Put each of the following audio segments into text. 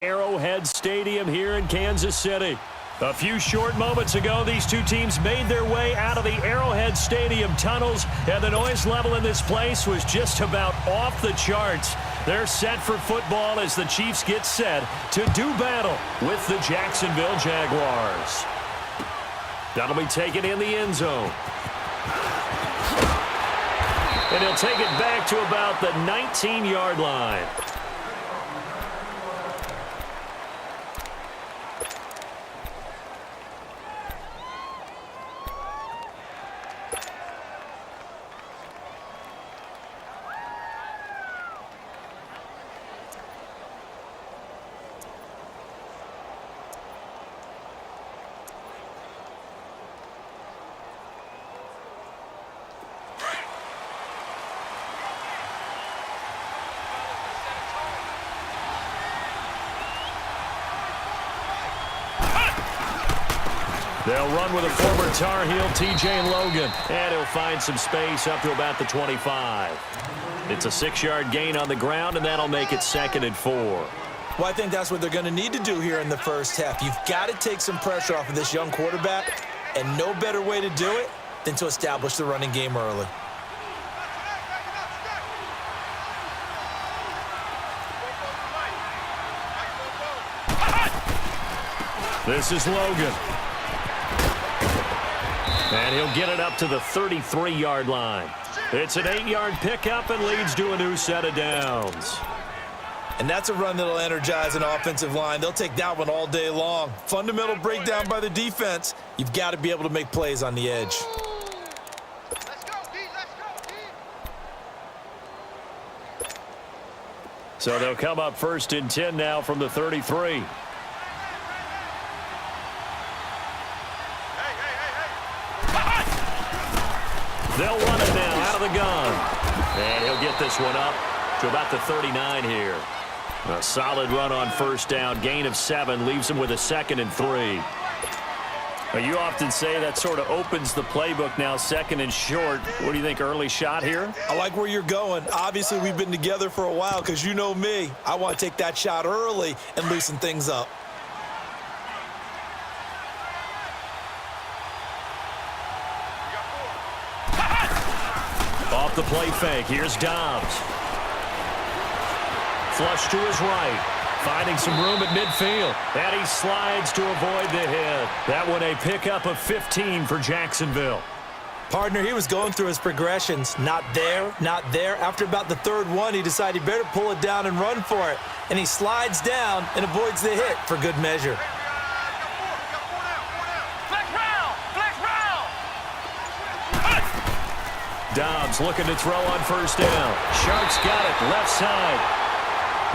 Arrowhead Stadium here in Kansas City. A few short moments ago, these two teams made their way out of the Arrowhead Stadium tunnels, and the noise level in this place was just about off the charts. They're set for football as the Chiefs get set to do battle with the Jacksonville Jaguars. That'll be taken in the end zone. And he'll take it back to about the 19-yard line. They'll run with a former Tar Heel, T.J. Logan, and he'll find some space up to about the 25. It's a 6-yard gain on the ground, and that'll make it 2nd and 4. Well, I think that's what they're going to need to do here in the first half. You've got to take some pressure off of this young quarterback, and no better way to do it than to establish the running game early. This is Logan. And he'll get it up to the 33-yard line. It's an 8-yard pickup and leads to a new set of downs. And that's a run that'll energize an offensive line. They'll take that one all day long. Fundamental breakdown by the defense. You've got to be able to make plays on the edge. So they'll come up 1st and 10 now from the 33. They'll run it now out of the gun. And he'll get this one up to about the 39 here. A solid run on 1st down. Gain of 7 leaves him with a 2nd and 3. Now, you often say that sort of opens the playbook now, 2nd and short. What do you think, early shot here? I like where you're going. Obviously, we've been together for a while because you know me. I want to take that shot early and loosen things up. Off the play fake, here's Dobbs. Flush to his right, finding some room at midfield. And he slides to avoid the hit. That one a pickup of 15 for Jacksonville. Partner, he was going through his progressions. Not there, not there. After about the 3rd one, he decided he better pull it down and run for it. And he slides down and avoids the hit for good measure. Dobbs looking to throw on 1st down. Sharks got it, left side.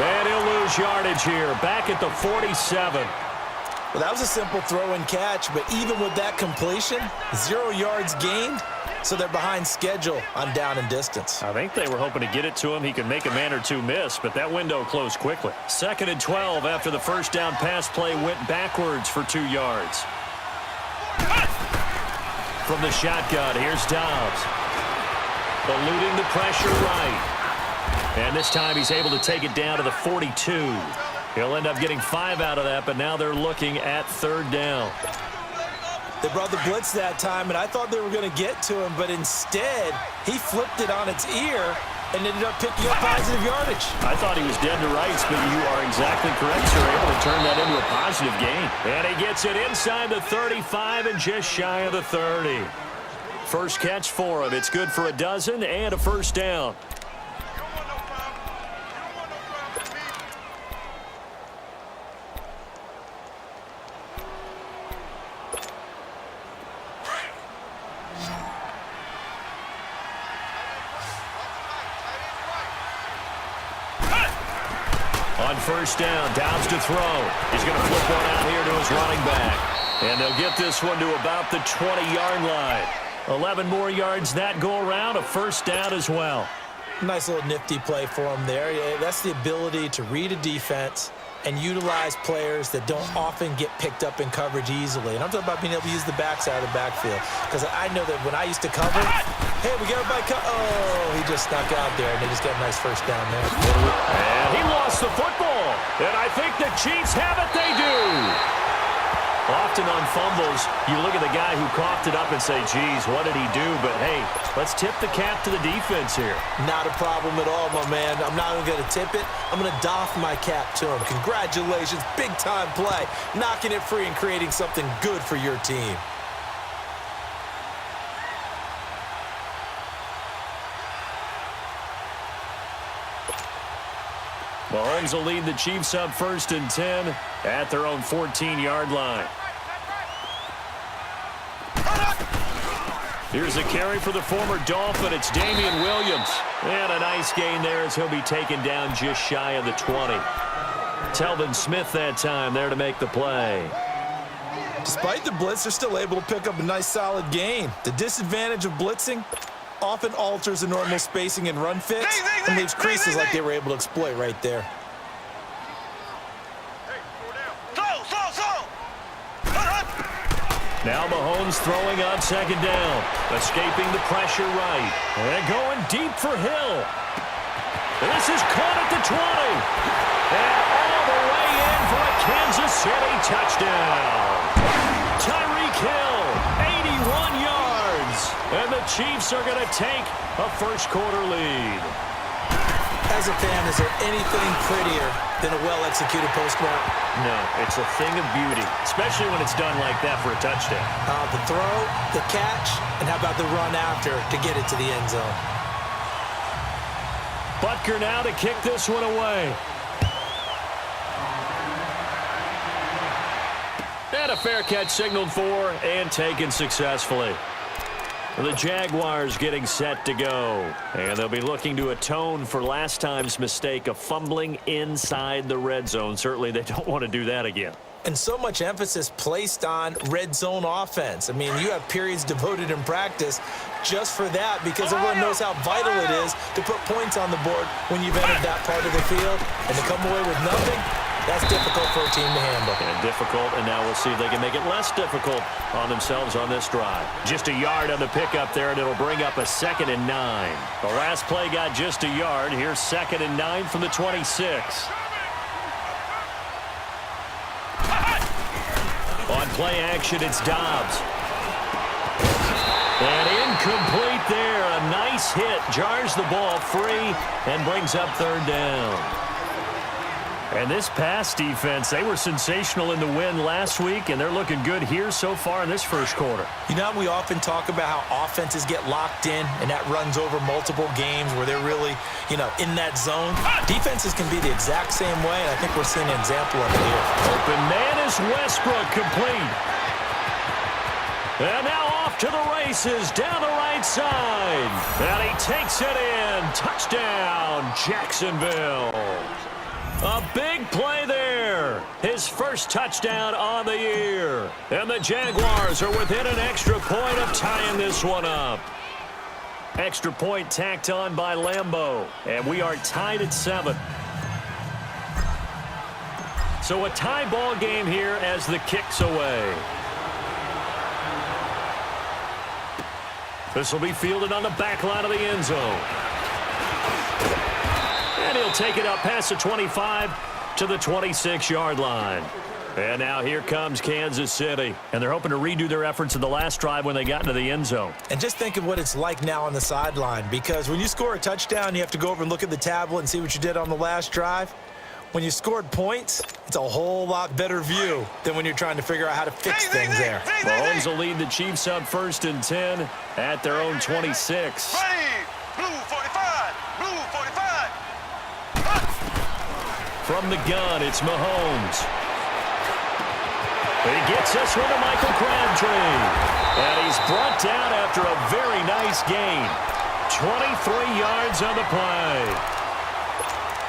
And he'll lose yardage here, back at the 47. Well, that was a simple throw and catch, but even with that completion, 0 yards gained, so they're behind schedule on down and distance. I think they were hoping to get it to him. He could make a man or two miss, but that window closed quickly. 2nd and 12 after the 1st down pass play went backwards for 2 yards. From the shotgun, here's Dobbs. Eluding the pressure right. And this time he's able to take it down to the 42. He'll end up getting 5 out of that, but now they're looking at 3rd down. They brought the blitz that time, and I thought they were going to get to him, but instead he flipped it on its ear and ended up picking up positive yardage. I thought he was dead to rights, but you are exactly correct, sir. Able to turn that into a positive gain. And he gets it inside the 35 and just shy of the 30. First catch for him. It's good for a dozen and a 1st down. On 1st down, Dobbs to throw. He's going to flip one out here to his running back. And they'll get this one to about the 20-yard line. 11 more yards that go around, a 1st down as well. Nice little nifty play for him there. Yeah, that's the ability to read a defense and utilize players that don't often get picked up in coverage easily. And I'm talking about being able to use the backside of the backfield. Because I know that when I used to cover, hey, we got everybody cut. Oh, he just snuck out there, and they just got a nice 1st down there. And he lost the football. And I think the Chiefs have it. They do. Often on fumbles, you look at the guy who coughed it up and say, geez, what did he do? But, hey, let's tip the cap to the defense here. Not a problem at all, my man. I'm not even going to tip it. I'm going to doff my cap to him. Congratulations. Big-time play. Knocking it free and creating something good for your team. Mahomes will lead the Chiefs up 1st and 10 at their own 14-yard line. Here's a carry for the former Dolphin. It's Damian Williams. And a nice gain there as he'll be taken down just shy of the 20. Telvin Smith that time there to make the play. Despite the blitz, they're still able to pick up a nice, solid gain. The disadvantage of blitzing often alters the normal spacing and run fits and leaves creases like they were able to exploit right there. Now Mahomes throwing on 2nd down. Escaping the pressure right. And going deep for Hill. This is caught at the 20. And all the way in for a Kansas City touchdown. Tyreek Hill, 81 yards. And the Chiefs are going to take a first-quarter lead. As a fan, is there anything prettier than a well-executed postmark? No, it's a thing of beauty, especially when it's done like that for a touchdown. The throw, the catch, and how about the run after to get it to the end zone? Butker now to kick this one away. And a fair catch signaled for and taken successfully. The Jaguars getting set to go. And they'll be looking to atone for last time's mistake of fumbling inside the red zone. Certainly they don't want to do that again. And so much emphasis placed on red zone offense. I mean, you have periods devoted in practice just for that because everyone knows how vital it is to put points on the board when you've entered that part of the field. And to come away with nothing, that's difficult for a team to handle. And difficult, and now we'll see if they can make it less difficult on themselves on this drive. Just a yard on the pickup there, and it'll bring up a 2nd and 9. The last play got just a yard. Here's 2nd and 9 from the 26. On play action, it's Dobbs. And incomplete there. A nice hit. Jars the ball free and brings up 3rd down. And this pass defense, they were sensational in the win last week, and they're looking good here so far in this first quarter. You know, we often talk about how offenses get locked in, and that runs over multiple games where they're really, in that zone. Defenses can be the exact same way, and I think we're seeing an example of it here. Open man is Westbrook, complete. And now off to the races, down the right side. And he takes it in. Touchdown, Jacksonville. A big play there. His first touchdown on the year. And the Jaguars are within an extra point of tying this one up. Extra point tacked on by Lambeau. And we are tied at 7. So a tie ball game here as the kick's away. This will be fielded on the back line of the end zone. And he'll take it up past the 25 to the 26-yard line. And now here comes Kansas City. And they're hoping to redo their efforts in the last drive when they got into the end zone. And just think of what it's like now on the sideline. Because when you score a touchdown, you have to go over and look at the tablet and see what you did on the last drive. When you scored points, it's a whole lot better view than when you're trying to figure out how to fix things there. Mahomes will lead the Chiefs up 1st and 10 at their own 26. Blue 45, blue 45. From the gun, it's Mahomes. He gets this one to Michael Crabtree. And he's brought down after a very nice gain. 23 yards on the play.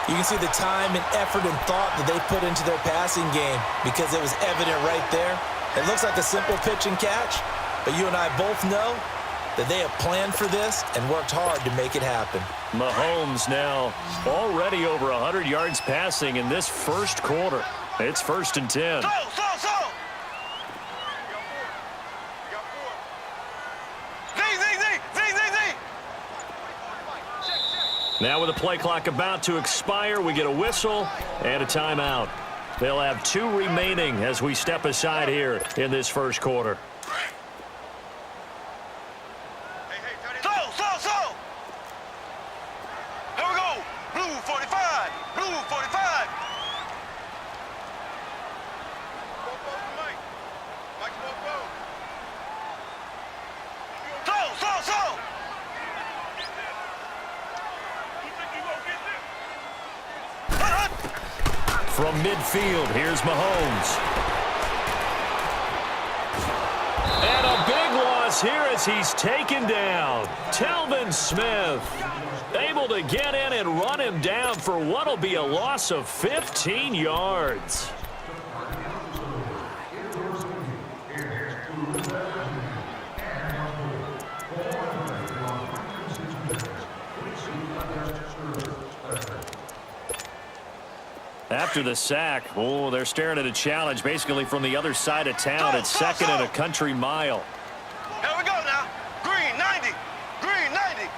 You can see the time and effort and thought that they put into their passing game because it was evident right there. It looks like a simple pitch and catch, but you and I both know that they have planned for this and worked hard to make it happen. Mahomes now already over 100 yards passing in this first quarter. It's 1st and 10. Slow. Now with the play clock about to expire, we get a whistle and a timeout. They'll have 2 remaining as we step aside here in this first quarter. So. Here we go. Blue 45. Blue 45. So. From midfield, here's Mahomes. And a big loss here as he's taken down. Telvin Smith able to get in and run him down for what will be a loss of 15 yards. After the sack, they're staring at a challenge basically from the other side of town. It's second and a country mile. Here we go now. Green 90. Green 90.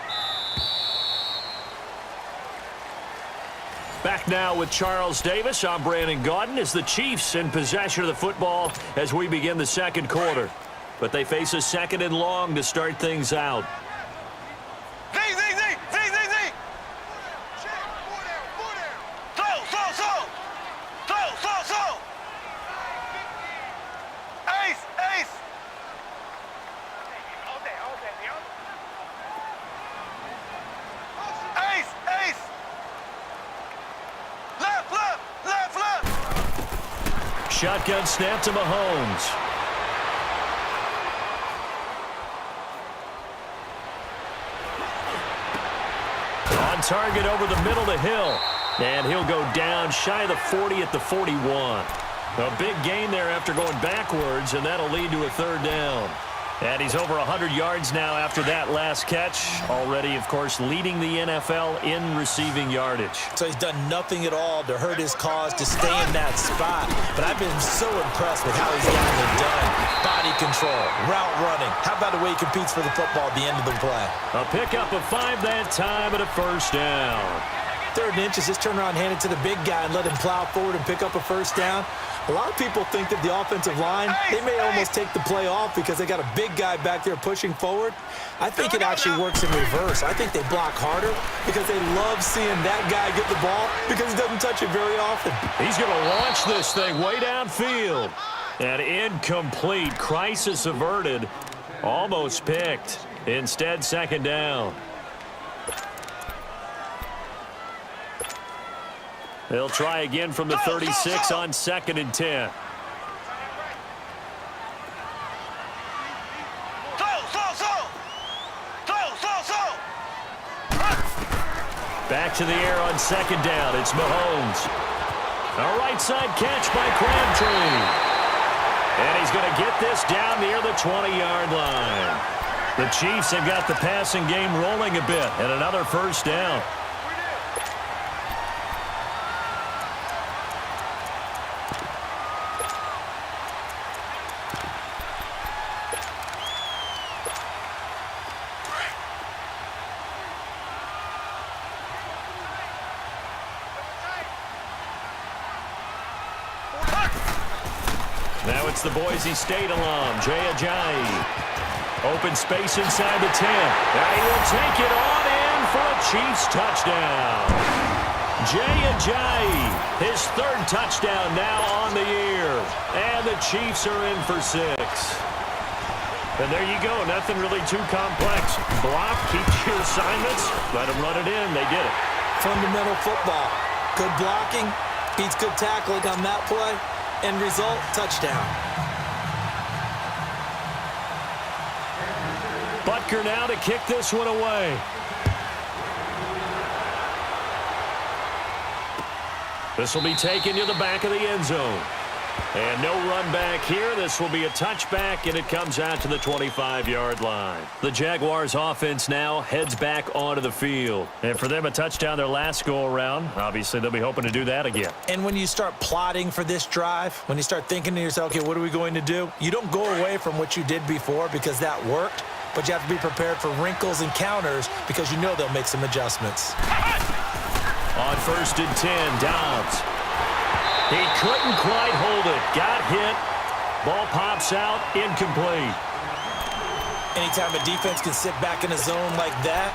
Back now with Charles Davis. I'm Brandon Gaudin as the Chiefs in possession of the football as we begin the second quarter. But they face a second and long to start things out. Z. So. Ace. Ace. Left. Shotgun snap to Mahomes. On target over the middle to Hill. And he'll go down shy of the 40 at the 41. A big gain there after going backwards, and that'll lead to a third down. And he's over 100 yards now after that last catch. Already, of course, leading the NFL in receiving yardage. So he's done nothing at all to hurt his cause to stay in that spot. But I've been so impressed with how he's gotten it done. Body control, route running. How about the way he competes for the football at the end of the play? A pickup of 5 that time and a first down. 3rd and inches, just turn around, hand it to the big guy and let him plow forward and pick up a first down. A lot of people think that the offensive line, they may almost take the play off because they got a big guy back there pushing forward. I think it actually works in reverse. I think they block harder because they love seeing that guy get the ball because he doesn't touch it very often. He's going to launch this thing way downfield. And incomplete. Crisis averted. Almost picked. Instead, second down. They'll try again from the 36 on 2nd and 10. Back to the air on 2nd down. It's Mahomes. A right side catch by Crabtree. And he's going to get this down near the 20-yard line. The Chiefs have got the passing game rolling a bit, and another first down. Now it's the Boise State alum, Jay Ajayi. Open space inside the 10. And he will take it on in for a Chiefs touchdown. Jay Ajayi, his 3rd touchdown now on the year. And the Chiefs are in for 6. And there you go, nothing really too complex. Block, keep your assignments, let them run it in. They did it. Fundamental football. Good blocking, beats good tackling on that play. End result, touchdown. Butker now to kick this one away. This will be taken to the back of the end zone. And no run back here. This will be a touchback, and it comes out to the 25-yard line. The Jaguars offense now heads back onto the field. And for them, a touchdown their last go-around. Obviously, they'll be hoping to do that again. And when you start plotting for this drive, when you start thinking to yourself, okay, what are we going to do? You don't go away from what you did before because that worked. but you have to be prepared for wrinkles and counters because you know they'll make some adjustments. On 1st and 10, Dobbs. He couldn't quite hold it. Got hit. Ball pops out, incomplete. Anytime a defense can sit back in a zone like that,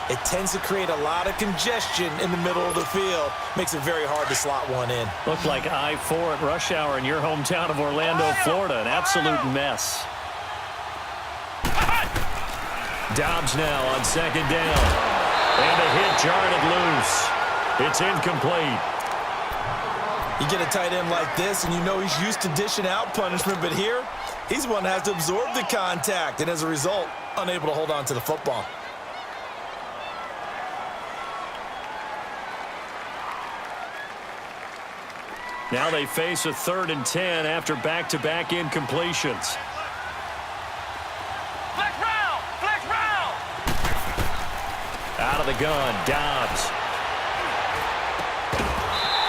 it tends to create a lot of congestion in the middle of the field. Makes it very hard to slot one in. Looked like I-4 at rush hour in your hometown of Orlando, Florida. An absolute mess. Dobbs now on 2nd down. And a hit jarred it loose. It's incomplete. You get a tight end like this, and you know he's used to dishing out punishment, but here, he's one that has to absorb the contact, and as a result, unable to hold on to the football. Now they face a 3rd and 10 after back-to-back incompletions. Flex round! Flex round! Out of the gun, Dobbs.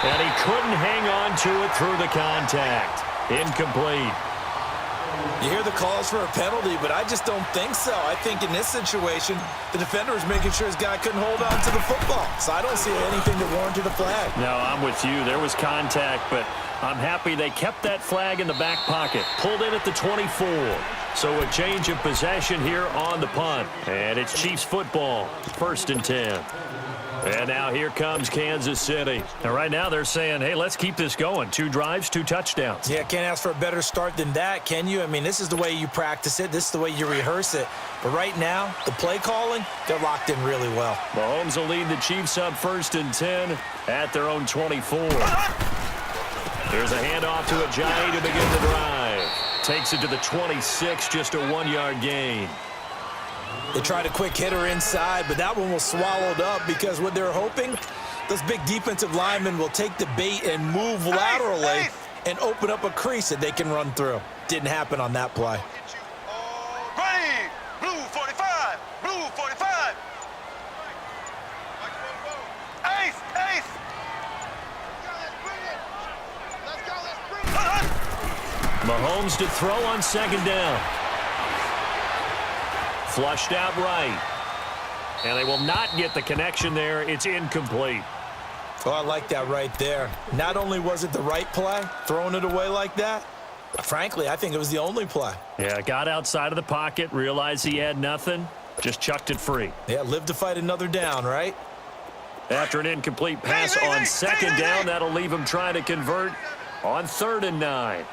And he couldn't hang on to it through the contact. Incomplete. You hear the calls for a penalty, but I just don't think so. I think in this situation, the defender was making sure his guy couldn't hold on to the football. So I don't see anything that warranted a flag. No, I'm with you. There was contact, but I'm happy they kept that flag in the back pocket. Pulled in at the 24. So a change of possession here on the punt. And it's Chiefs football, 1st and 10. And now here comes Kansas City. And right now they're saying, hey, let's keep this going. 2 drives, 2 touchdowns. Yeah, can't ask for a better start than that, can you? I mean, this is the way you practice it. This is the way you rehearse it. But right now, the play calling, they're locked in really well. Mahomes will lead the Chiefs up 1st and 10 at their own 24. There's a handoff to Ajayi to begin the drive. Takes it to the 26, just a 1-yard gain. They tried a quick hitter inside, but that one was swallowed up because what they're hoping, those big defensive linemen will take the bait and move laterally and open up a crease that they can run through. Didn't happen on that play. Ready! Blue 45! Blue 45! Ace! Ace! Let's go! Let's bring it! Mahomes to throw on 2nd down. Flushed out right. And they will not get the connection there. It's incomplete. Oh, I like that right there. Not only was it the right play, throwing it away like that, frankly, I think it was the only play. Yeah, got outside of the pocket, realized he had nothing, just chucked it free. Yeah, live to fight another down, right? After an incomplete pass on 2nd down, that'll leave him trying to convert on 3rd and 9.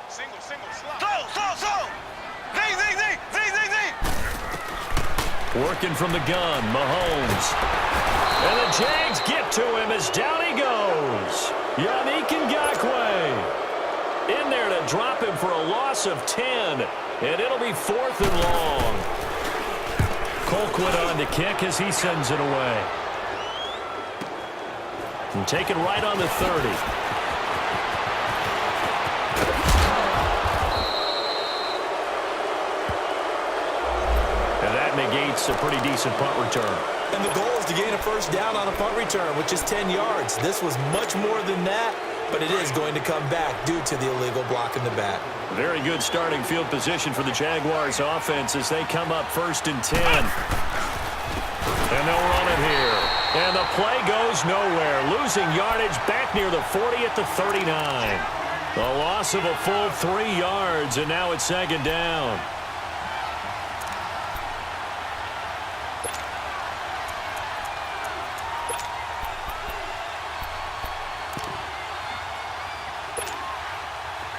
Single, slot. So! Zing, zing, zing! Zing, zing, zing! Working from the gun, Mahomes. And the Jags get to him as down he goes. Yannick Ngakoue in there to drop him for a loss of 10. And it'll be 4th and long. Colquitt on to kick as he sends it away. And take it right on the 30. Negates a pretty decent punt return. And the goal is to gain a 1st down on a punt return, which is 10 yards. This was much more than that, but it is going to come back due to the illegal block in the back. Very good starting field position for the Jaguars offense as they come up 1st and 10. And they'll run it here. And the play goes nowhere. Losing yardage back near the 40 at the 39. The loss of a full 3 yards, and now it's 2nd down.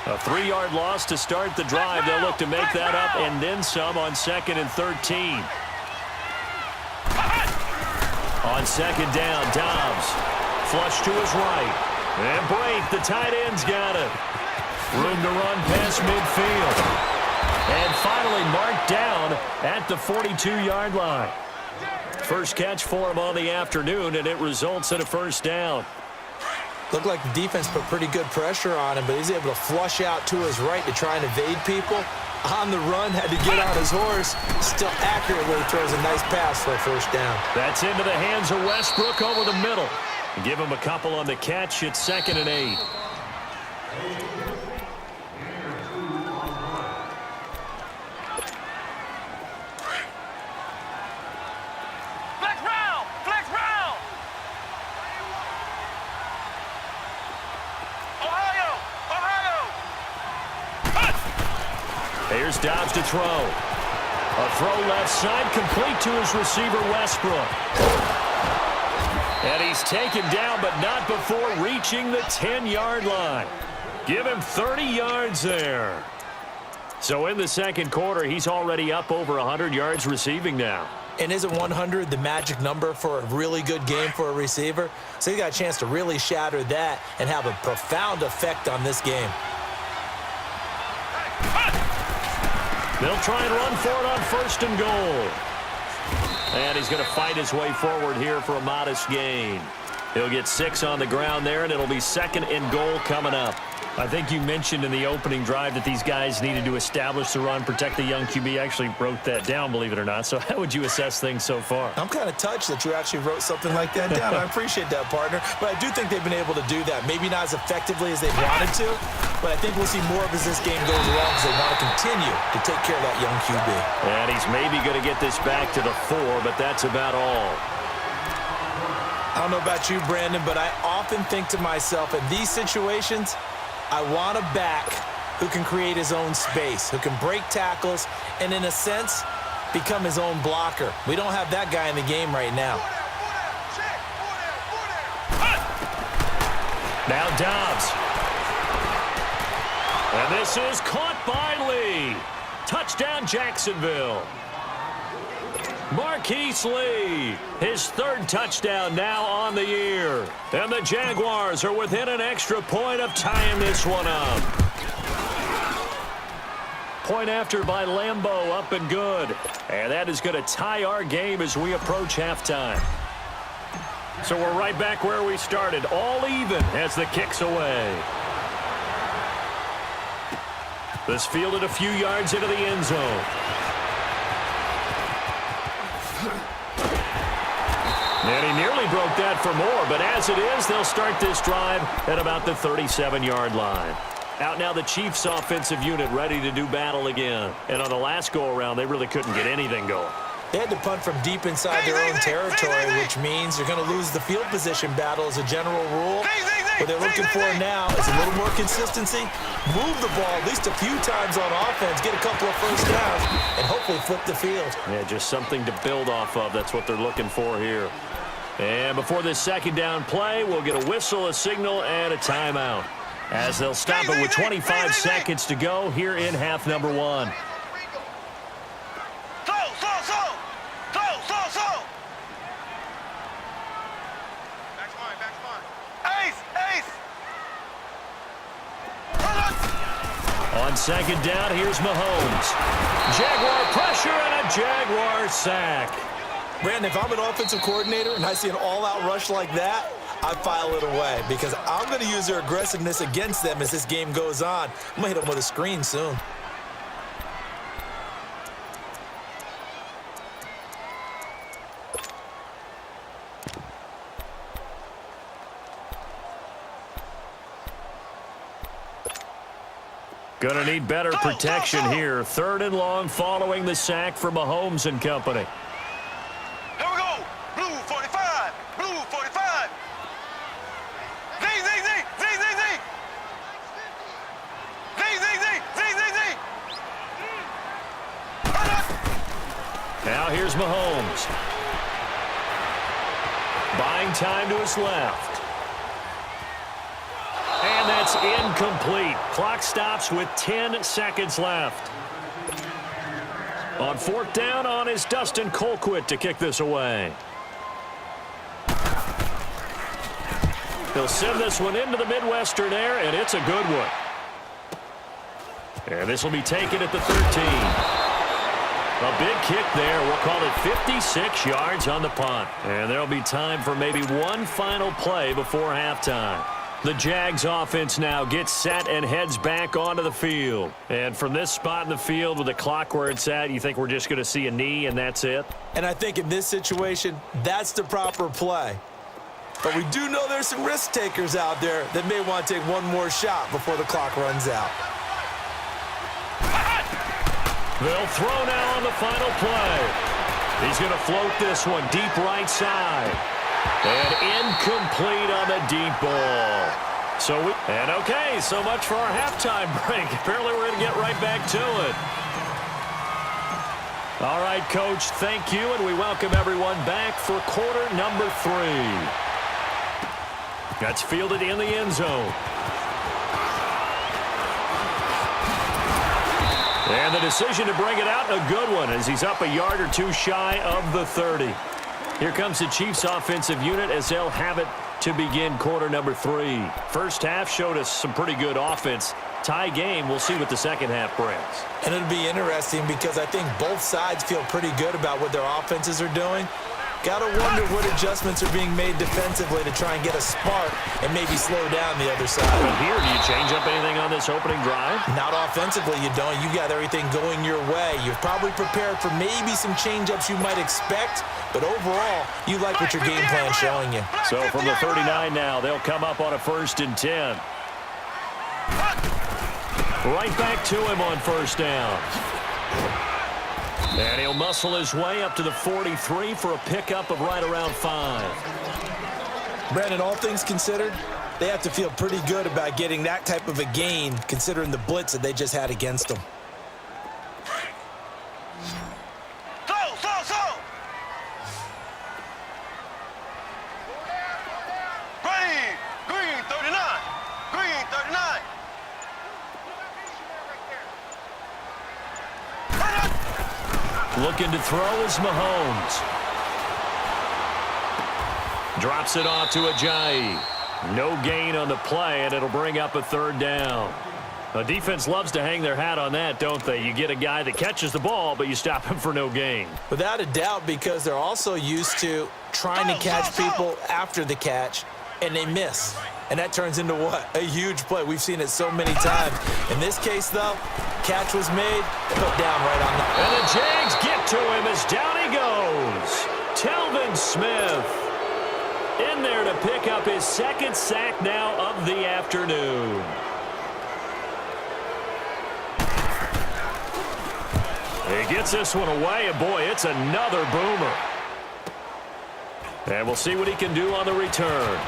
A 3-yard loss to start the drive. They'll look to make that up and then some on 2nd and 13. On 2nd down, Dobbs. Flush to his right. And Brake, the tight end's got it. Room to run past midfield. And finally marked down at the 42-yard line. First catch for him on the afternoon, and it results in a 1st down. Looked like the defense put pretty good pressure on him, but he's able to flush out to his right to try and evade people. On the run, had to get on his horse. Still accurately throws a nice pass for a 1st down. That's into the hands of Westbrook over the middle. Give him a couple on the catch. It's 2nd and 8. Here's Dobbs to throw. A throw left side, complete to his receiver, Westbrook. And he's taken down, but not before reaching the 10-yard line. Give him 30 yards there. So in the second quarter, he's already up over 100 yards receiving now. And isn't 100 the magic number for a really good game for a receiver? So he got a chance to really shatter that and have a profound effect on this game. They'll try and run for it on 1st and goal. And he's going to fight his way forward here for a modest gain. He'll get 6 on the ground there, and it'll be 2nd and goal coming up. I think you mentioned in the opening drive that these guys needed to establish the run, protect the young QB. I actually wrote that down, believe it or not. So how would you assess things so far? I'm kind of touched that you actually wrote something like that down. I appreciate that, partner. But I do think they've been able to do that. Maybe not as effectively as they wanted to, but I think we'll see more of as this game goes along because they want to continue to take care of that young QB. And he's maybe going to get this back to the 4, but that's about all. I don't know about you, Brandon, but I often think to myself, in these situations, I want a back who can create his own space, who can break tackles, and in a sense, become his own blocker. We don't have that guy in the game right now. Now Dobbs. And this is caught by Lee. Touchdown, Jacksonville. Marquise Lee, his 3rd touchdown now on the year. And the Jaguars are within an extra point of tying this one up. Point after by Lambeau, up and good. And that is going to tie our game as we approach halftime. So we're right back where we started, all even as the kick's away. This fielded a few yards into the end zone. And he nearly broke that for more, but as it is, they'll start this drive at about the 37-yard line. Out now the Chiefs' offensive unit ready to do battle again. And on the last go-around, they really couldn't get anything going. They had to punt from deep inside their own territory, which means you're going to lose the field position battle as a general rule. What they're looking for now is a little more consistency, move the ball at least a few times on offense, get a couple of first downs, and hopefully flip the field. Yeah, just something to build off of. That's what they're looking for here. And before this 2nd down play, we'll get a whistle, a signal, and a timeout, as they'll stop it with 25 seconds to go here in half number 1. On 2nd down, here's Mahomes. Jaguar pressure and a Jaguar sack. Brandon, if I'm an offensive coordinator and I see an all-out rush like that, I file it away because I'm going to use their aggressiveness against them as this game goes on. I'm going to hit them with a screen soon. Gonna need better protection here. 3rd and long following the sack for Mahomes and company. Here we go. Blue 45. Blue 45. Zing, zing, zing. Zing, zing, zing. Zing, zing, zing. Zing, zing, zing. Now here's Mahomes. Buying time to his left. And that's incomplete. Clock stops with 10 seconds left. On 4th down, on is Dustin Colquitt to kick this away. He'll send this one into the Midwestern air, and it's a good one. And this will be taken at the 13. A big kick there. We'll call it 56 yards on the punt. And there'll be time for maybe one final play before halftime. The Jags offense now gets set and heads back onto the field. And from this spot in the field with the clock where it's at, you think we're just going to see a knee and that's it? And I think in this situation, that's the proper play. But we do know there's some risk takers out there that may want to take one more shot before the clock runs out. They'll throw now on the final play. He's going to float this one deep right side. And incomplete on the deep ball. Okay, so much for our halftime break. Apparently we're going to get right back to it. All right, Coach, thank you, and we welcome everyone back for quarter number 3. That's fielded in the end zone. And the decision to bring it out, a good one, as he's up a yard or two shy of the 30. Here comes the Chiefs offensive unit as they'll have it to begin quarter number 3. First half showed us some pretty good offense. Tie game, we'll see what the second half brings. And it'll be interesting because I think both sides feel pretty good about what their offenses are doing. Got to wonder what adjustments are being made defensively to try and get a spark and maybe slow down the other side. From here, do you change up anything on this opening drive? Not offensively, you don't. You got everything going your way. You've probably prepared for maybe some change-ups you might expect, but overall, you like what your game plan's showing you. So from the 39 now, they'll come up on a 1st and 10. Right back to him on first down. And he'll muscle his way up to the 43 for a pickup of right around 5. Brandon, all things considered, they have to feel pretty good about getting that type of a gain considering the blitz that they just had against them. Green 39. Green 39. Looking to throw is Mahomes. Drops it off to Ajayi. No gain on the play, and it'll bring up a 3rd down. The defense loves to hang their hat on that, don't they? You get a guy that catches the ball, but you stop him for no gain. Without a doubt, because they're also used to trying to catch people after the catch, and they miss. And that turns into what? A huge play. We've seen it so many times. In this case, though, catch was made, put down right on the... And the Jags get to him as down he goes. Telvin Smith in there to pick up his 2nd sack now of the afternoon. He gets this one away, and boy, it's another boomer. And we'll see what he can do on the return.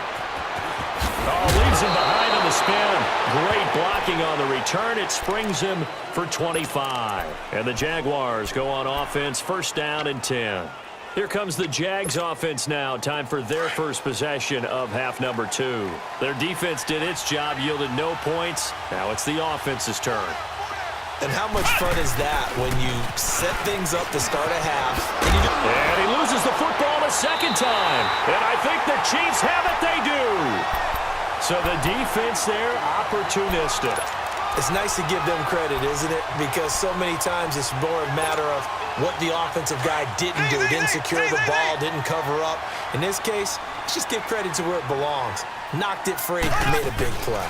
Oh, leaves him behind on the spin. Great blocking on the return. It springs him for 25. And the Jaguars go on offense, 1st down and 10. Here comes the Jags offense now. Time for their first possession of half number 2. Their defense did its job, yielded no points. Now it's the offense's turn. And how much fun is that when you set things up to start a half? And he loses the football a 2nd time. And I think the Chiefs have it. They do. So the defense there, opportunistic. It's nice to give them credit, isn't it? Because so many times it's more a matter of what the offensive guy didn't do. Didn't secure the ball, didn't cover up. In this case, let's just give credit to where it belongs. Knocked it free, made a big play.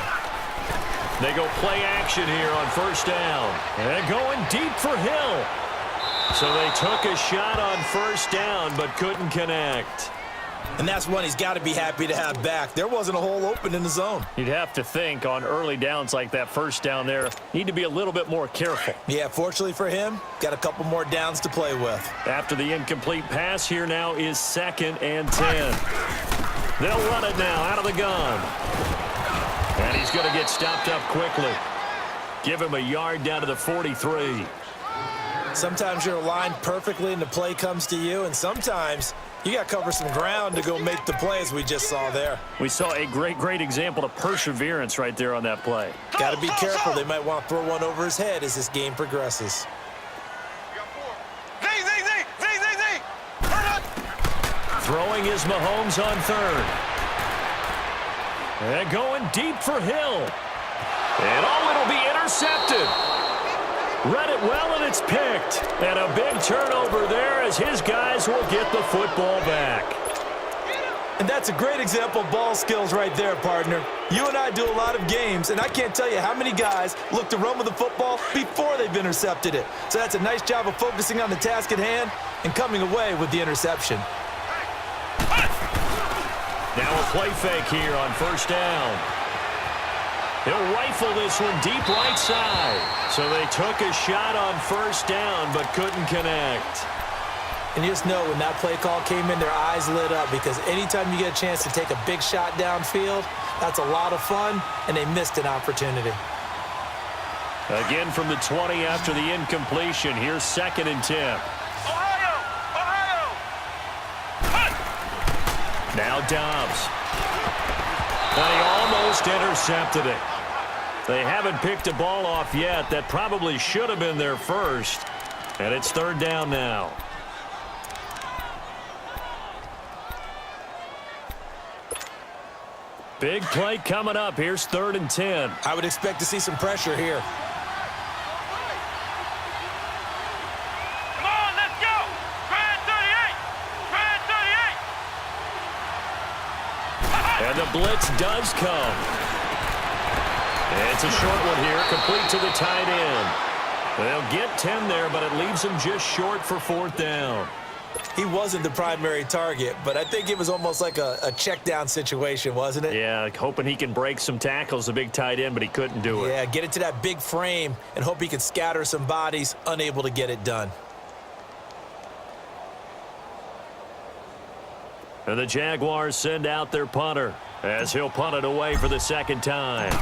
They go play action here on 1st down. And going deep for Hill. So they took a shot on 1st down, but couldn't connect. And that's one he's got to be happy to have back. There wasn't a hole open in the zone. You'd have to think on early downs like that 1st down there, need to be a little bit more careful. Yeah, fortunately for him, got a couple more downs to play with. After the incomplete pass, here now is 2nd and 10. They'll run it now out of the gun. And he's going to get stopped up quickly. Give him a yard down to the 43. Sometimes you're aligned perfectly and the play comes to you, and sometimes you got to cover some ground to go make the play, as we just saw there. We saw a great example of perseverance right there on that play. Got to be careful. They might want to throw one over his head as this game progresses. Throwing is Mahomes on 3rd. And going deep for Hill. And it'll be intercepted. Read it well, and it's picked. And a big turnover there as his guys will get the football back. And that's a great example of ball skills right there, partner. You and I do a lot of games, and I can't tell you how many guys look to run with the football before they've intercepted it. So that's a nice job of focusing on the task at hand and coming away with the interception. Now a play fake here on 1st down. He'll rifle this one deep right side. So they took a shot on 1st down but couldn't connect. And you just know when that play call came in, their eyes lit up, because anytime you get a chance to take a big shot downfield, That's a lot of fun, and they missed an opportunity. Again from the 20 after the incompletion. Here's 2nd and 10. Ohio! Ohio! Hunt! Now Dobbs. They almost intercepted it. They haven't picked a ball off yet. That probably should have been their first. And it's 3rd down now. Big play coming up. Here's 3rd and 10. I would expect to see some pressure here. Come on, let's go! Grand 38! Grand 38! And the blitz does come. It's a short one here, complete to the tight end. They'll get 10 there, but it leaves them just short for 4th down. He wasn't the primary target, but I think it was almost like a check down situation, wasn't it? Yeah, hoping he can break some tackles, the big tight end, but he couldn't do it. Yeah, get into that big frame and hope he can scatter some bodies, unable to get it done. And the Jaguars send out their punter as he'll punt it away for the 2nd time.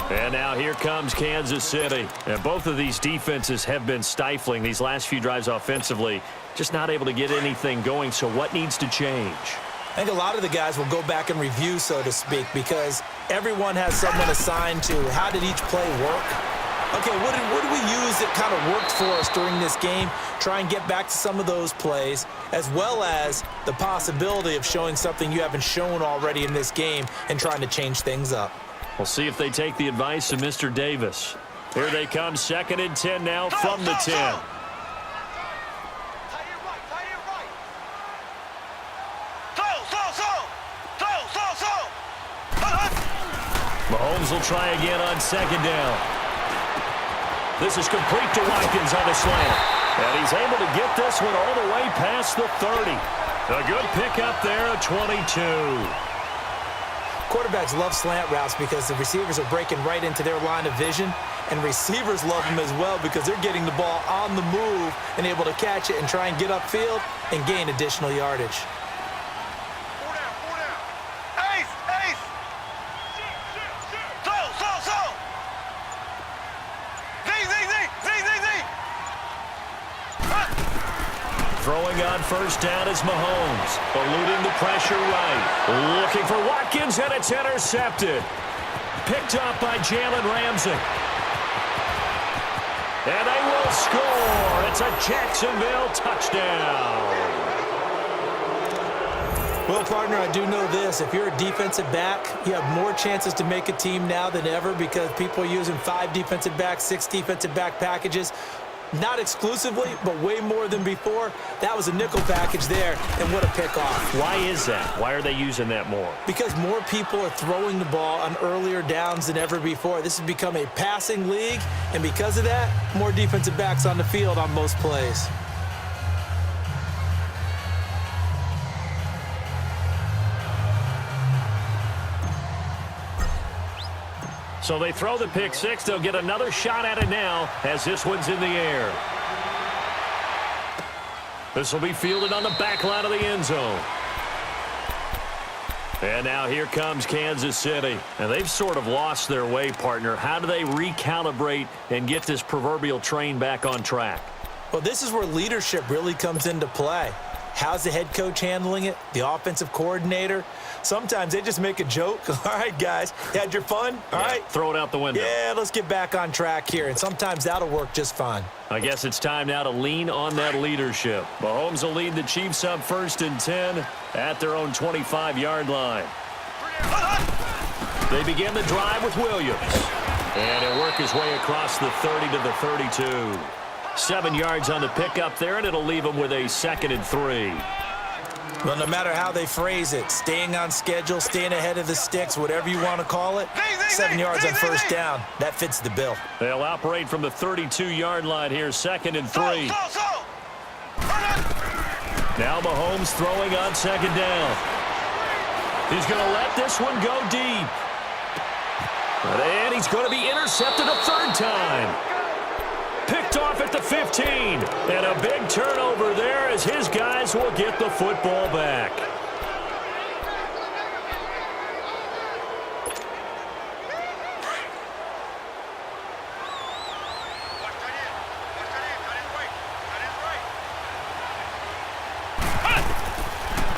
And now here comes Kansas City. And both of these defenses have been stifling these last few drives offensively. Just not able to get anything going. So what needs to change? I think a lot of the guys will go back and review, so to speak, because everyone has someone assigned to how did each play work. Okay, what did we use that kind of worked for us during this game? Try and get back to some of those plays, as well as the possibility of showing something you haven't shown already in this game and trying to change things up. We'll see if they take the advice of Mr. Davis. Here they come, 2nd and 10 now from the 10. Mahomes will try again on 2nd down. This is complete to Watkins on the slant. And he's able to get this one all the way past the 30. A good pickup there, a 22. Quarterbacks love slant routes because the receivers are breaking right into their line of vision, and receivers love them as well because they're getting the ball on the move and able to catch it and try and get upfield and gain additional yardage. Four down. Ace! So! Z! Throwing on 1st down is Mahomes. Eluding the pressure right. Looking for Watkins, and it's intercepted. Picked up by Jalen Ramsey. And they will score. It's a Jacksonville touchdown. Well, partner, I do know this. If you're a defensive back, you have more chances to make a team now than ever because people are using 5 defensive backs, 6 defensive back packages. Not exclusively, but way more than before. That was a nickel package there, and what a pickoff. Why is that? Why are they using that more? Because more people are throwing the ball on earlier downs than ever before. This has become a passing league, and because of that, more defensive backs on the field on most plays. So they throw the pick 6. They'll get another shot at it now as this one's in the air. This will be fielded on the back line of the end zone. And now here comes Kansas City. And they've sort of lost their way, partner. How do they recalibrate and get this proverbial train back on track? Well, this is where leadership really comes into play. How's the head coach handling it? The offensive coordinator? Sometimes they just make a joke. All right, guys, you had your fun? All right. Throw it out the window. Yeah, let's get back on track here. And sometimes that'll work just fine. I guess it's time now to lean on that leadership. Mahomes will lead the Chiefs up 1st and 10 at their own 25-yard line. They begin the drive with Williams. And he'll work his way across the 30 to the 32. 7 yards on the pickup there, and it'll leave him with a 2nd and 3. Well, no matter how they phrase it, staying on schedule, staying ahead of the sticks, whatever you want to call it, 7 yards on 1st down. That fits the bill. They'll operate from the 32-yard line here, 2nd and 3. Now Mahomes throwing on 2nd down. He's going to let this one go deep. And he's going to be intercepted a 3rd time. picked off at the 15. And a big turnover there as his guys will get the football back.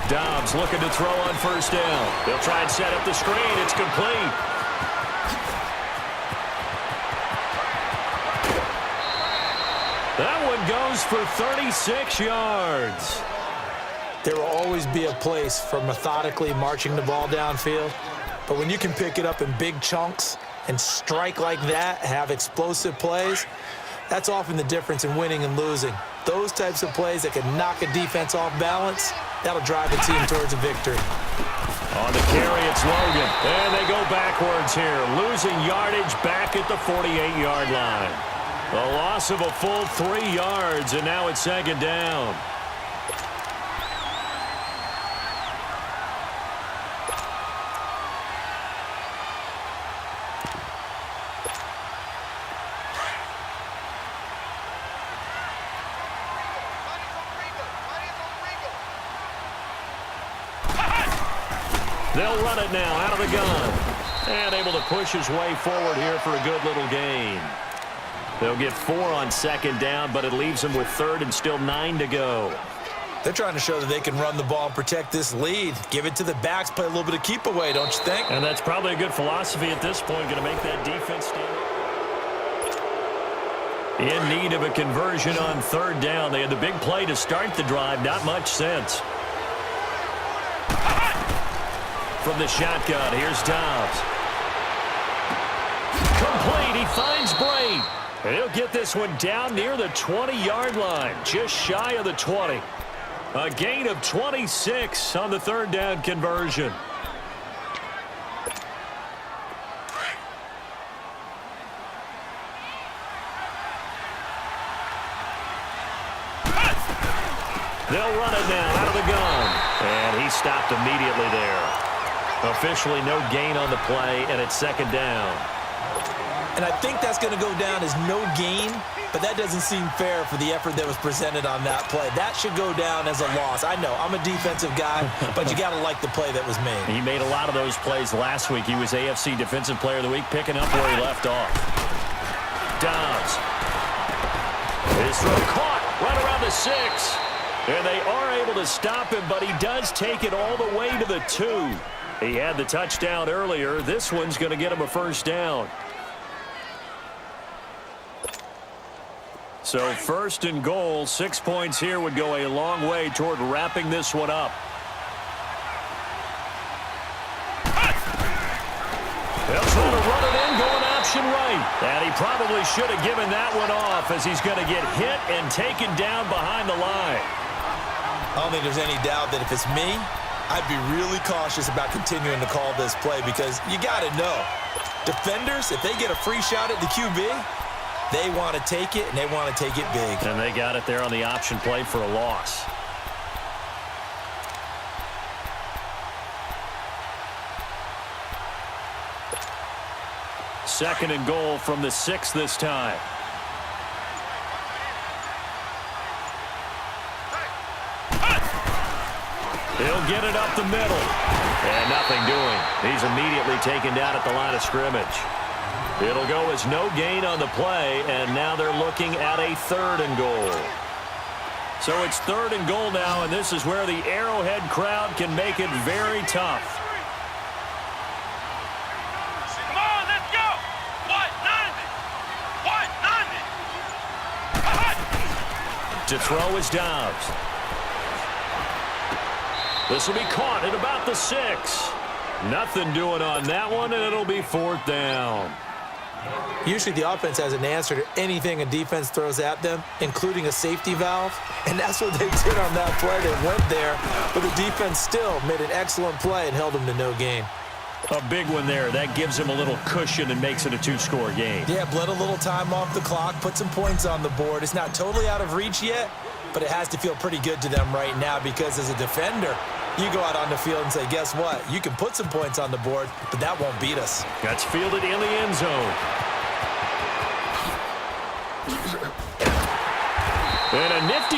Dobbs looking to throw on first down. They'll try and set up the screen. It's complete. That one goes for 36 yards. There will always be a place for methodically marching the ball downfield. But when you can pick it up in big chunks and strike like that, have explosive plays, that's often the difference in winning and losing. Those types of plays that can knock a defense off balance, that'll drive a team towards a victory. On the carry, it's Logan. And they go backwards here, losing yardage back at the 48-yard line. A loss of a full 3 yards, and now it's second down. They'll run it now out of the gun. And able to push his way forward here for a good little gain. They'll get 4 on second down, but it leaves them with third and still 9 to go. They're trying to show that they can run the ball and protect this lead. Give it to the backs, play a little bit of keep away, don't you think? And that's probably a good philosophy at this point, going to make that defense stand. In need of a conversion on third down. They had the big play to start the drive, not much sense. From the shotgun, here's Dobbs. Complete, he finds Bray. And he'll get this one down near the 20-yard line, just shy of the 20. A gain of 26 on the third down conversion. They'll run it now out of the gun. And he stopped immediately there. Officially no gain on the play, and it's second down. And I think that's going to go down as no gain, but that doesn't seem fair for the effort that was presented on that play. That should go down as a loss. I know, I'm a defensive guy, but you got to like the play that was made. He made a lot of those plays last week. He was AFC Defensive Player of the Week, picking up where he left off. Dobbs. His throw caught right around the 6. And they are able to stop him, but he does take it all the way to the 2. He had the touchdown earlier. This one's going to get him a first down. So first and goal, 6 points here would go a long way toward wrapping this one up. They'll try to run it in, going option right. And he probably should have given that one off as he's going to get hit and taken down behind the line. I don't think there's any doubt that if it's me, I'd be really cautious about continuing to call this play because you got to know, defenders, if they get a free shot at the QB, they want to take it, and they want to take it big. And they got it there on the option play for a loss. Second and goal from the 6 this time. He'll get it up the middle. And nothing doing. He's immediately taken down at the line of scrimmage. It'll go as no gain on the play, and now they're looking at a third and goal. So it's third and goal now, and this is where the Arrowhead crowd can make it very tough. Come on, let's go. 190. 190. To throw is Dobbs. This will be caught at about the 6. Nothing doing on that one, and it'll be fourth down. Usually the offense has an answer to anything a defense throws at them, including a safety valve, and that's what they did on that play. They went there, but the defense still made an excellent play and held them to no gain. A big one there. That gives him a little cushion and makes it a 2-score game. Yeah, bled a little time off the clock, put some points on the board. It's not totally out of reach yet, but it has to feel pretty good to them right now because as a defender, you go out on the field and say, guess what? You can put some points on the board, but that won't beat us. That's fielded in the end zone.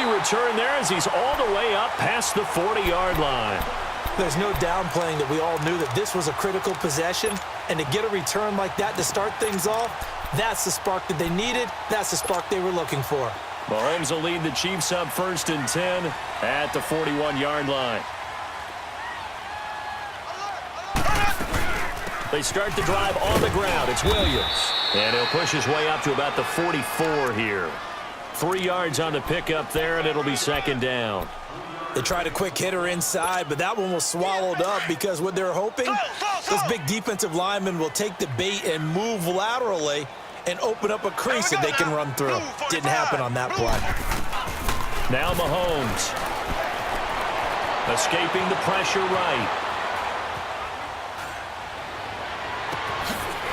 Easy return there as he's all the way up past the 40-yard line. There's no downplaying that we all knew that this was a critical possession, and to get a return like that to start things off, that's the spark that they needed. That's the spark they were looking for. Mahomes will lead the Chiefs up 1st and 10 at the 41-yard line. They start the drive on the ground. It's Williams. And he'll push his way up to about the 44 here. 3 yards on the pickup there, and it'll be 2nd down. They tried a quick hitter inside, but that one was swallowed up because what they're hoping, those big defensive linemen will take the bait and move laterally and open up a crease that they can run through. Didn't happen on that play. Now Mahomes. Escaping the pressure right.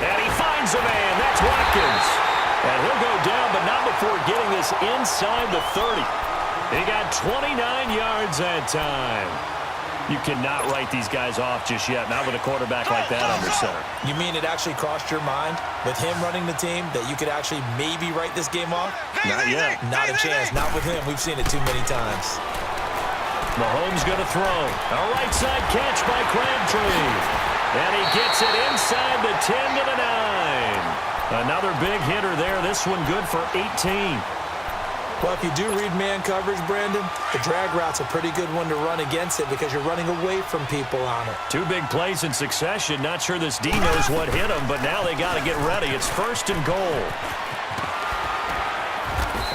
And he finds a man. That's Watkins. And he'll go down, but not before getting this inside the 30. He got 29 yards that time. You cannot write these guys off just yet, not with a quarterback like that under center. You mean it actually crossed your mind with him running the team that you could actually maybe write this game off? Not yet. Not a chance. Not with him. We've seen it too many times. Mahomes going to throw. A right side catch by Crabtree. And he gets it inside the 10 to the 9. Another big hitter there. This one good for 18. Well, if you do read man coverage, Brandon, the drag route's a pretty good one to run against it because you're running away from people on it. 2 big plays in succession. Not sure this D knows what hit him, but now they got to get ready. It's 1st and goal.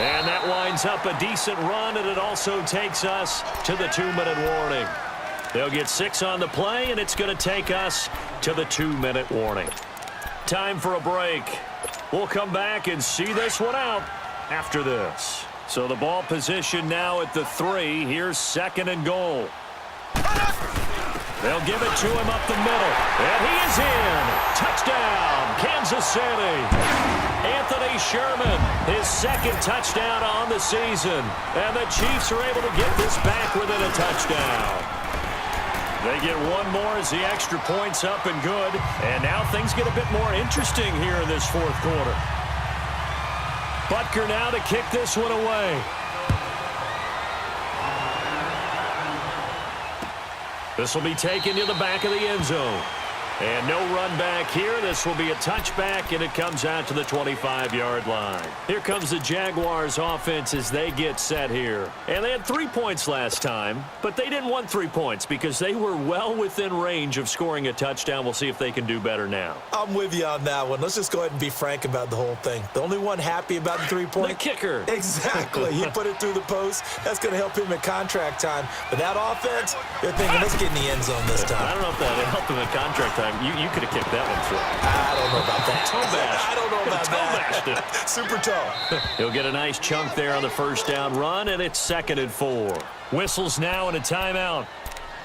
And that winds up a decent run, and it also takes us to the 2-minute warning. They'll get 6 on the play, and it's going to take us to the 2-minute warning. Time for a break. We'll come back and see this one out after this. So the ball position now at the 3. Here's 2nd and goal. They'll give it to him up the middle. And he is in. Touchdown, Kansas City. Anthony Sherman, his 2nd touchdown on the season. And the Chiefs are able to get this back within a touchdown. They get one more as the extra point's up and good. And now things get a bit more interesting here in this 4th quarter. Butker now to kick this one away. This will be taken to the back of the end zone. And no run back here. This will be a touchback, and it comes out to the 25-yard line. Here comes the Jaguars offense as they get set here. And they had 3 points last time, but they didn't want 3 points because they were well within range of scoring a touchdown. We'll see if they can do better now. I'm with you on that one. Let's just go ahead and be frank about the whole thing. The only one happy about the 3-point. The kicker. Exactly. He put it through the post. That's going to help him at contract time. But that offense, they're thinking, let's get in the end zone this time. I don't know if that helped him at contract time. You could have kicked that one through. I don't know about that. Toe bash. I don't know about that. It. Super toe. He'll get a nice chunk there on the 1st down run, and it's 2nd and 4. Whistles now and a timeout.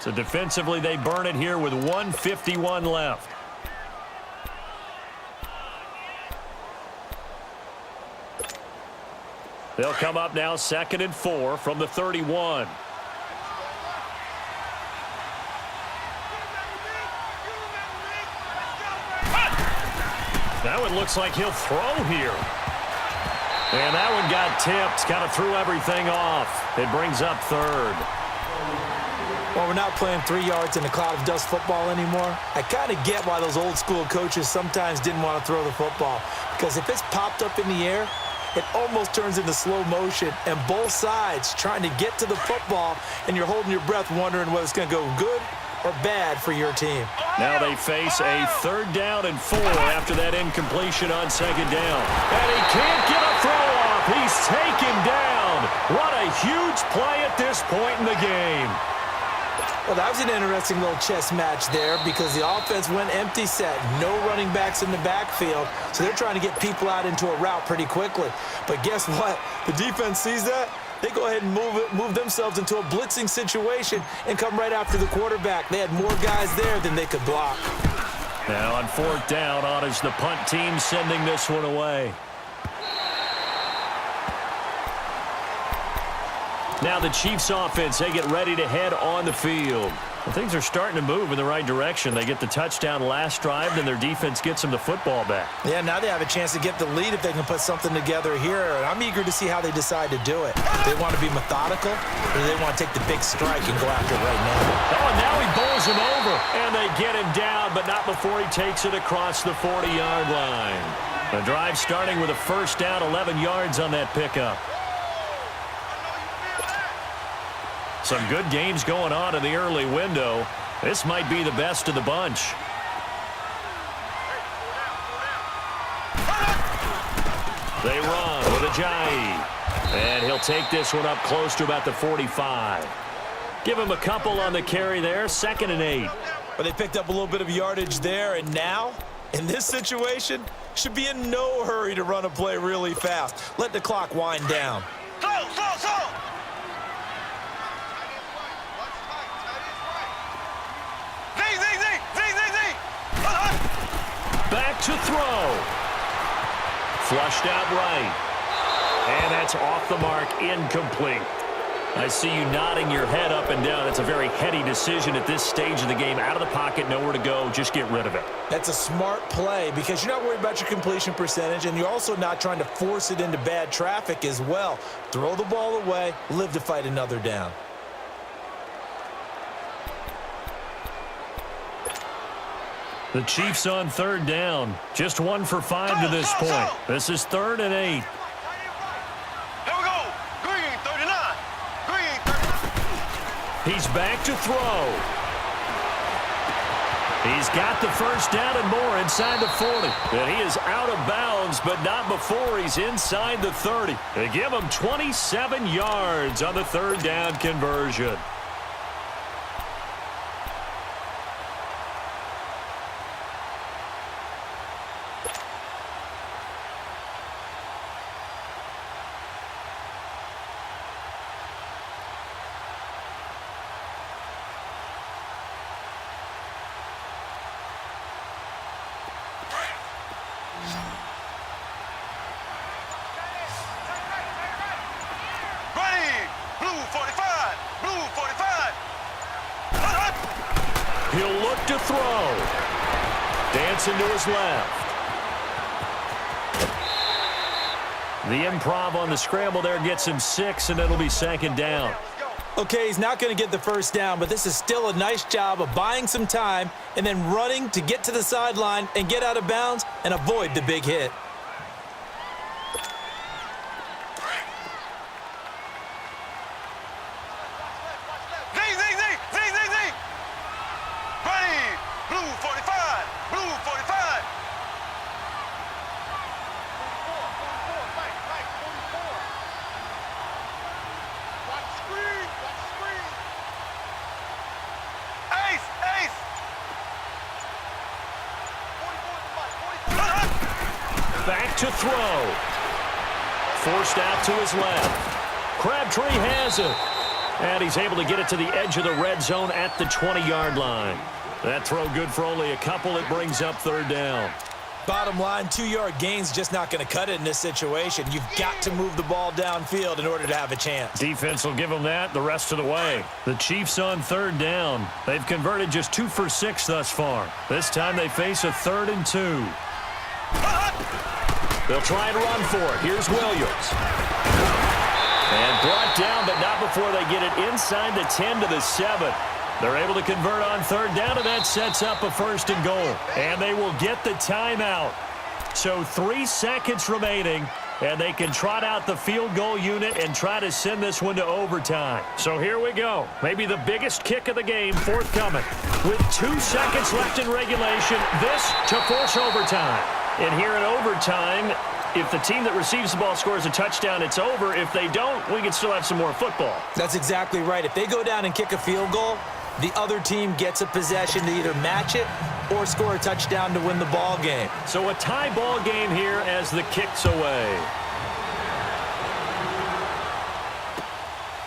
So defensively, they burn it here with 1:51 left. They'll come up now 2nd and 4 from the 31. That one looks like he'll throw here. And that one got tipped. Kind of threw everything off. It brings up 3rd. Well, we're not playing 3 yards in a cloud of dust football anymore. I kind of get why those old school coaches sometimes didn't want to throw the football. Because if it's popped up in the air, it almost turns into slow motion. And both sides trying to get to the football, and you're holding your breath wondering whether it's going to go good or bad for your team. Now they face a 3rd down and 4 after that incompletion on 2nd down. And he can't get a throw off. He's taken down. What a huge play at this point in the game. Well, that was an interesting little chess match there because the offense went empty set. No running backs in the backfield, so they're trying to get people out into a route pretty quickly. But guess what? The defense sees that. They go ahead and move themselves into a blitzing situation and come right after the quarterback. They had more guys there than they could block. Now on 4th down, on is the punt team sending this one away. Now the Chiefs offense, they get ready to head on the field. Well, things are starting to move in the right direction. They get the touchdown last drive, then their defense gets them the football back. Yeah, now they have a chance to get the lead if they can put something together here. And I'm eager to see how they decide to do it. They want to be methodical, or do they want to take the big strike and go after it right now? Oh, and now he bowls him over. And they get him down, but not before he takes it across the 40-yard line. The drive starting with a first down, 11 yards on that pickup. Some good games going on in the early window. This might be the best of the bunch. They run with Ajayi. And he'll take this one up close to about the 45. Give him a couple on the carry there, 2nd and 8. But they picked up a little bit of yardage there, and now, in this situation, should be in no hurry to run a play really fast. Let the clock wind down. Slow, slow, slow. Back to throw. Flushed out right. And that's off the mark, incomplete. I see you nodding your head up and down. It's a very heady decision at this stage of the game. Out of the pocket, nowhere to go. Just get rid of it. That's a smart play because you're not worried about your completion percentage, and you're also not trying to force it into bad traffic as well. Throw the ball away, live to fight another down. The Chiefs on 3rd down. Just 1 for 5 to this point. This is 3rd and 8. Here we go. Green 39. Green 39. He's back to throw. He's got the first down and more inside the 40. And he is out of bounds, but not before he's inside the 30. They give him 27 yards on the 3rd down conversion. He'll look to throw. Dancing to his left. The improv on the scramble there gets him 6, and it'll be 2nd down. Okay, he's not going to get the first down, but this is still a nice job of buying some time and then running to get to the sideline and get out of bounds and avoid the big hit. Back to throw. Forced out to his left. Crabtree has it. And he's able to get it to the edge of the red zone at the 20-yard line. That throw good for only a couple. It brings up 3rd down. Bottom line, 2-yard gain's just not going to cut it in this situation. You've got to move the ball downfield in order to have a chance. Defense will give them that the rest of the way. The Chiefs on 3rd down. They've converted just 2 for 6 thus far. This time they face a 3rd and 2. They'll try and run for it. Here's Williams. And brought down, but not before they get it inside the 10 to the 7. They're able to convert on 3rd down, and that sets up a 1st and goal. And they will get the timeout. So 3 seconds remaining, and they can trot out the field goal unit and try to send this one to overtime. So here we go. Maybe the biggest kick of the game forthcoming. With 2 seconds left in regulation, this to force overtime. And here in overtime, if the team that receives the ball scores a touchdown, it's over. If they don't, we can still have some more football. That's exactly right. If they go down and kick a field goal, the other team gets a possession to either match it or score a touchdown to win the ball game. So a tie ball game here as the kick's away.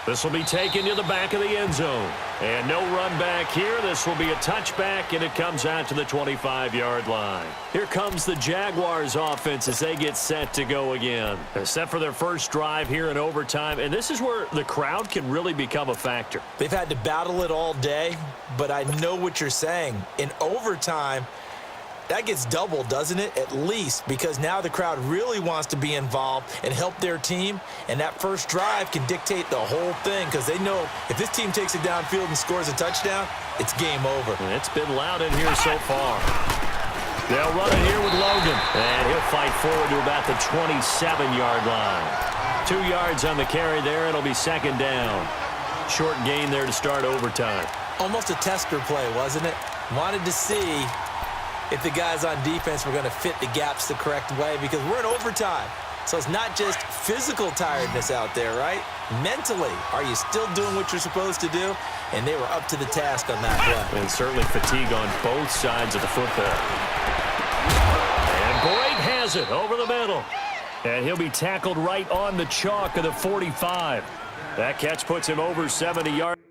This will be taken to the back of the end zone. And no run back here. This will be a touchback, and it comes out to the 25-yard line. Here comes the Jaguars offense as they get set to go again. They're set for their first drive here in overtime, and this is where the crowd can really become a factor. They've had to battle it all day, but I know what you're saying. In overtime, that gets doubled, doesn't it? At least, because now the crowd really wants to be involved and help their team, and that first drive can dictate the whole thing because they know if this team takes it downfield and scores a touchdown, it's game over. And it's been loud in here so far. They'll run it here with Logan, and he'll fight forward to about the 27-yard line. 2 yards on the carry there. It'll be second down. Short gain there to start overtime. Almost a tester play, wasn't it? Wanted to see if the guys on defense were going to fit the gaps the correct way because we're in overtime. So it's not just physical tiredness out there, right? Mentally, are you still doing what you're supposed to do? And they were up to the task on that play. And certainly fatigue on both sides of the football. And Boyd has it over the middle. And he'll be tackled right on the chalk of the 45. That catch puts him over 70 yards.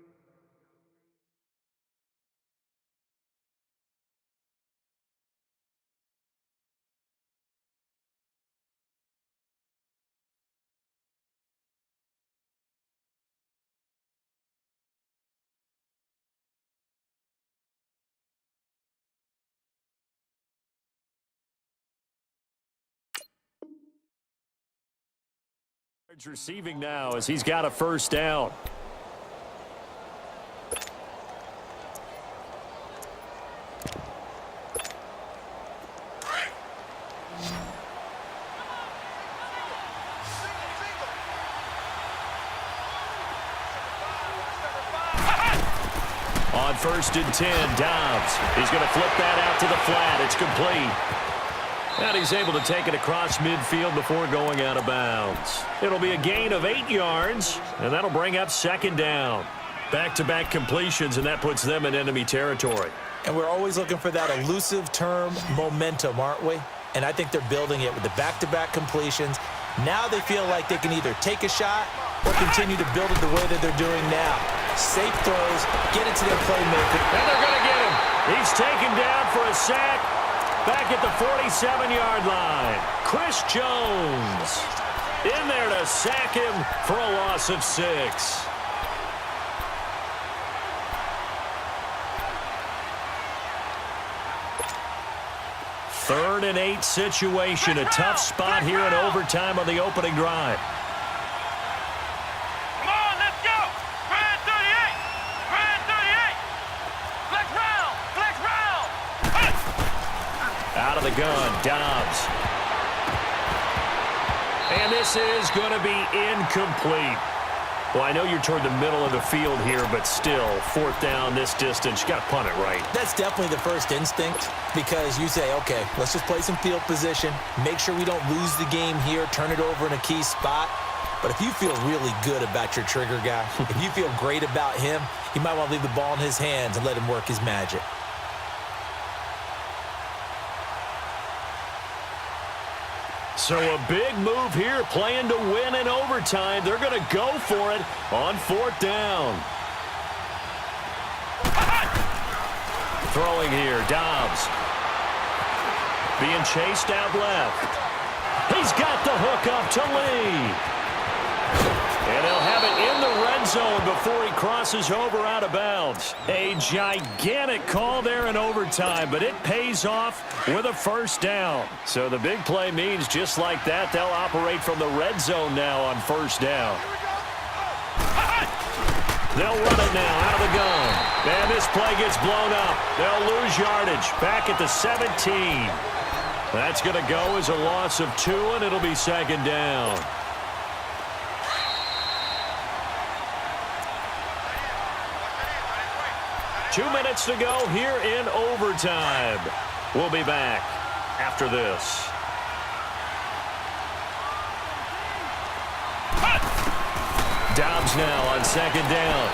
Receiving now as he's got a first down. On 1st and 10, Dobbs. He's going to flip that out to the flat. It's complete. And he's able to take it across midfield before going out of bounds. It'll be a gain of 8 yards, and that'll bring up second down. Back-to-back completions, and that puts them in enemy territory. And we're always looking for that elusive term momentum, aren't we? And I think they're building it with the back-to-back completions. Now they feel like they can either take a shot or continue to build it the way that they're doing now. Safe throws, get it to their playmaker. And they're going to get him. He's taken down for a sack. Back at the 47-yard line, Chris Jones in there to sack him for a loss of 6. 3rd and 8 situation, a tough spot here in overtime on the opening drive. Come on, let's go. Red 38. Red 38. Flex round. Flex round. Out of the gun, Dobbs. And this is going to be incomplete. Well, I know you're toward the middle of the field here, but still, 4th down this distance, you got to punt it right. That's definitely the first instinct because you say, okay, let's just play some field position, make sure we don't lose the game here, turn it over in a key spot. But if you feel really good about your trigger guy, if you feel great about him, you might want to leave the ball in his hands and let him work his magic. So a big move here, playing to win in overtime. They're going to go for it on 4th down. Throwing here, Dobbs. Being chased out left. He's got the hook up to Lee. And they'll have it in the red zone before he crosses over out of bounds. A gigantic call there in overtime, but it pays off with a first down. So the big play means just like that, they'll operate from the red zone now on 1st down. They'll run it now out of the gun. And this play gets blown up. They'll lose yardage back at the 17. That's going to go as a loss of 2, and it'll be second down. Two minutes to go here in overtime. We'll be back after this. Dobbs now on 2nd down.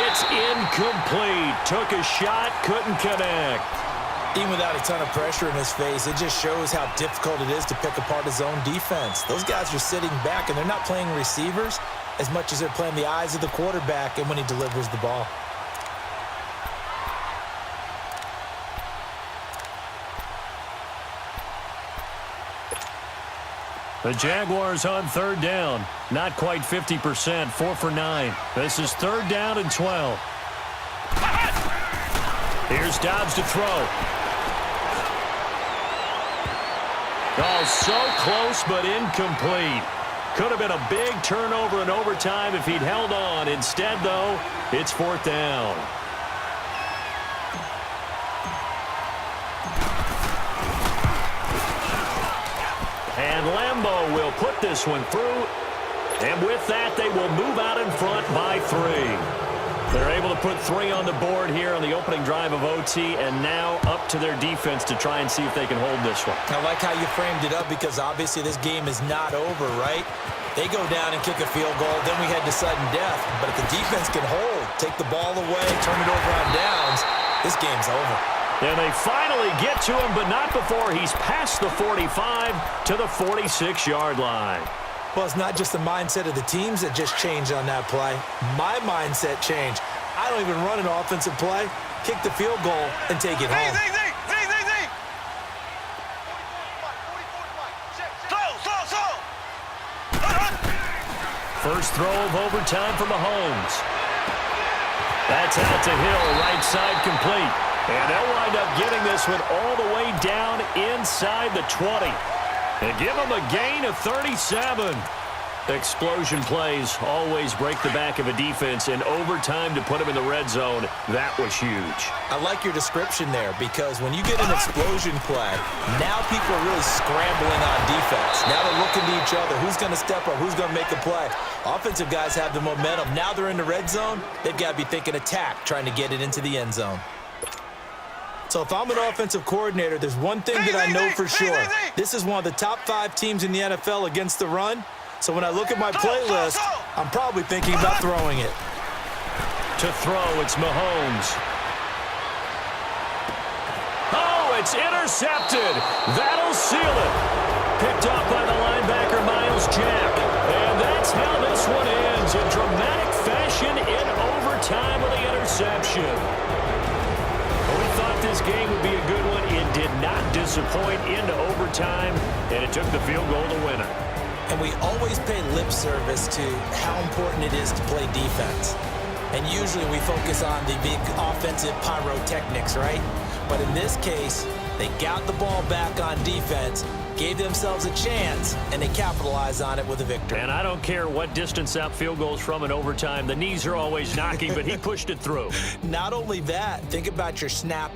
It's incomplete. Took a shot, couldn't connect. Even without a ton of pressure in his face, it just shows how difficult it is to pick apart his own defense. Those guys are sitting back, and they're not playing receivers as much as they're playing the eyes of the quarterback and when he delivers the ball. The Jaguars on third down. Not quite 50%, 4 for 9. This is third down and 12. Here's Dobbs to throw. Oh, so close but incomplete. Could have been a big turnover in overtime if he'd held on. Instead, though, it's fourth down. And Lambeau will put this one through. And with that, they will move out in front by 3. They're able to put 3 on the board here on the opening drive of OT, and now up to their defense to try and see if they can hold this one. I like how you framed it up because obviously this game is not over, right? They go down and kick a field goal, then we head to sudden death. But if the defense can hold, take the ball away, turn it over on downs, this game's over. And they finally get to him, but not before he's past the 45 to the 46-yard line. Well, it's not just the mindset of the teams that just changed on that play. My mindset changed. I don't even run an offensive play, kick the field goal, and take it home. First throw of overtime for Mahomes. That's out to Hill, right side complete. And they'll wind up getting this one all the way down inside the 20. And give them a gain of 37. Explosion plays always break the back of a defense, and overtime to put them in the red zone, that was huge. I like your description there because when you get an explosion play, now people are really scrambling on defense. Now they're looking to each other. Who's going to step up? Who's going to make a play? Offensive guys have the momentum. Now they're in the red zone. They've got to be thinking attack, trying to get it into the end zone. So if I'm an offensive coordinator, there's one thing that I know for sure. This is one of the top 5 teams in the NFL against the run. So when I look at my playlist, I'm probably thinking about throwing it. To throw, it's Mahomes. Oh, it's intercepted. That'll seal it. Picked up by the linebacker, Miles Jack. And that's how this one ends in dramatic fashion in overtime with the interception. We thought this game would be a good one. It did not disappoint into overtime, and it took the field goal to win it. And we always pay lip service to how important it is to play defense. And usually we focus on the big offensive pyrotechnics, right? But in this case, they got the ball back on defense, gave themselves a chance, and they capitalized on it with a victory. And I don't care what distance out field goals from in overtime. The knees are always knocking, but he pushed it through. Not only that, think about your snap.